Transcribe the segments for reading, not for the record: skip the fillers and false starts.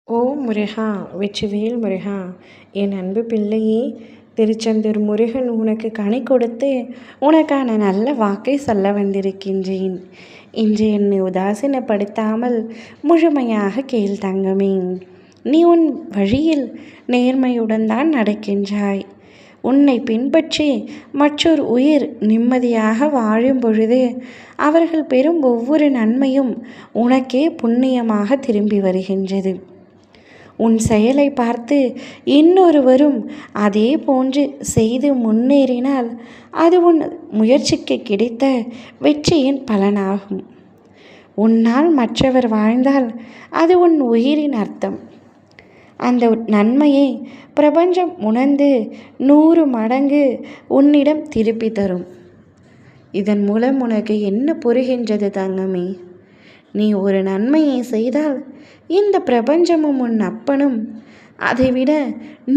ஓம் முருகா! வெற்றிவேல் முருகா! என் அன்பு பிள்ளையே, திருச்செந்தூர் முருகன் உனக்கு கனி கொடுத்து உனக்கான நல்ல வாக்கை சொல்ல வந்திருக்கின்றேன். இன்று என்னை உதாசீனப்படுத்தாமல் முழுமையாக கேள் தங்கமே. நீ உன் வழியில் நேர்மையுடன் தான் நடக்கின்றாய். உன்னை பின்பற்றி மற்றொரு உயிர் நிம்மதியாக வாழும் பொழுது அவர்கள் பெறும் ஒவ்வொரு நன்மையும் உனக்கே புண்ணியமாக திரும்பி வருகின்றது. உன் செயலை பார்த்து இன்னொருவரும் அதே போன்று செய்து முன்னேறினால் அது உன் முயற்சிக்கு கிடைத்த வெற்றியின் பலனாகும். உன்னால் மற்றவர் வாழ்ந்தால் அது உன் உயிரின் அர்த்தம். அந்த நன்மையை பிரபஞ்சம் உணர்ந்து 100 மடங்கு உன்னிடம் திருப்பி தரும். இதன் மூலம் உனக்கு என்ன புரிகின்றது தங்கமே? நீ ஒரு நன்மையை செய்தால் இந்த பிரபஞ்சமும் உன் அப்பனும் அதைவிட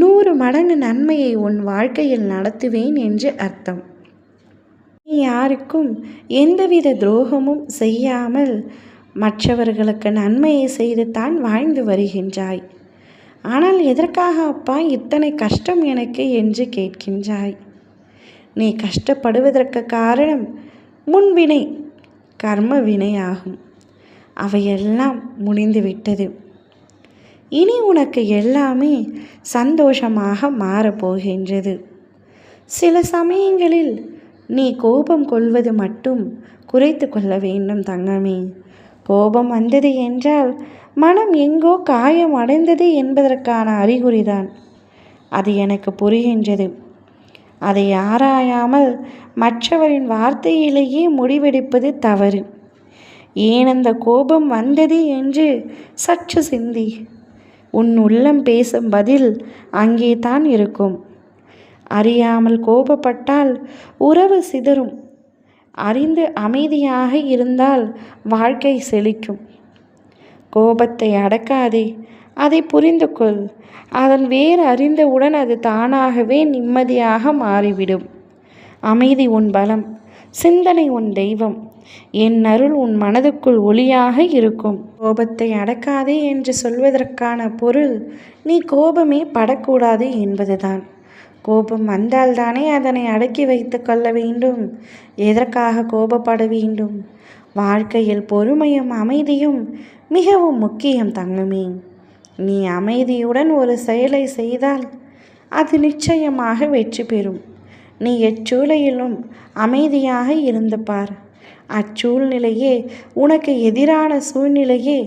100 மடங்கு நன்மையை உன் வாழ்க்கையில் நடத்துவேன் என்று அர்த்தம். நீ யாருக்கும் எந்தவித துரோகமும் செய்யாமல் மற்றவர்களுக்கு நன்மையை செய்து தான் வாழ்ந்து வருகின்றாய். ஆனால் எதற்காக அப்பா இத்தனை கஷ்டம் எனக்கு என்று கேட்கின்றாய். நீ கஷ்டப்படுவதற்கு காரணம் முன்வினை, கர்ம வினையாகும். அவையெல்லாம் முடிந்துவிட்டது. இனி உனக்கு எல்லாமே சந்தோஷமாக மாறப்போகின்றது. சில சமயங்களில் நீ கோபம் கொள்வது மட்டும் குறைத்து கொள்ள வேண்டும் தங்கமே. கோபம் வந்தது என்றால் மனம் எங்கோ காயம் அடைந்தது என்பதற்கான அறிகுறிதான். அது எனக்கு புரிகின்றது. அதை ஆராயாமல் மற்றவரின் வார்த்தையிலேயே முடிவெடுப்பது தவறு. ஏன் அந்த கோபம் வந்தது என்று சற்று சிந்தி. உன் உள்ளம் பேசும் பதில் அங்கே தான் இருக்கும். அறியாமல் கோபப்பட்டால் உறவு சிதறும். அறிந்து அமைதியாக இருந்தால் வாழ்க்கை செழிக்கும். கோபத்தை அடக்காதே, அதை புரிந்து கொள். அதன் வேறு அறிந்தவுடன் அது தானாகவே நிம்மதியாக மாறிவிடும். அமைதி உன் பலம், சிந்தனை உன் தெய்வம். என் அருள் உன் மனதுக்குள் ஒளியாக இருக்கும். கோபத்தை அடக்காதே என்று சொல்வதற்கான பொருள் நீ கோபமே படக்கூடாது என்பதுதான். கோபம் வந்தால்தானே அதனை அடக்கி வைத்து கொள்ள வேண்டும். எதற்காக கோபப்பட வேண்டும்? வாழ்க்கையில் பொறுமையும் அமைதியும் மிகவும் முக்கியம் தங்கமே. நீ அமைதியுடன் ஒரு செயலை செய்தால் அது நிச்சயமாக வெற்றி பெறும். நீ எச்சூழலிலும் அமைதியாக இருந்து பார். அச்சூழ்நிலையே உனக்கு எதிரான சூழ்நிலையே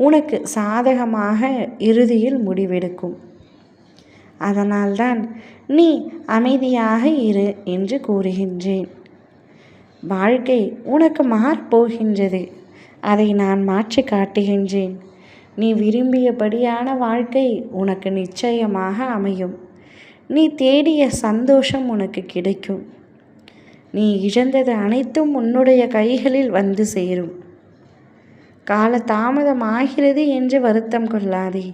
உனக்கு சாதகமாக இறுதியில் முடிவெடுக்கும். அதனால்தான் நீ அமைதியாக இரு என்று கூறுகின்றேன். வாழ்க்கை உனக்கு மாறப்போகின்றது. அதை நான் மாற்றி காட்டுகின்றேன். நீ விரும்பியபடியான வாழ்க்கை உனக்கு நிச்சயமாக அமையும். நீ தேடிய சந்தோஷம் உனக்கு கிடைக்கும். நீ இழந்தது அனைத்தும் உன்னுடைய கைகளில் வந்து சேரும். கால தாமதம் ஆகிறது என்று வருத்தம் கொள்ளாதே.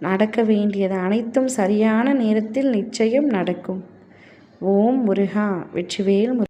நடக்க வேண்டியது அனைத்தும் சரியான நேரத்தில் நிச்சயம் நடக்கும். ஓம் முருகா! வெற்றிவேல் முருகா!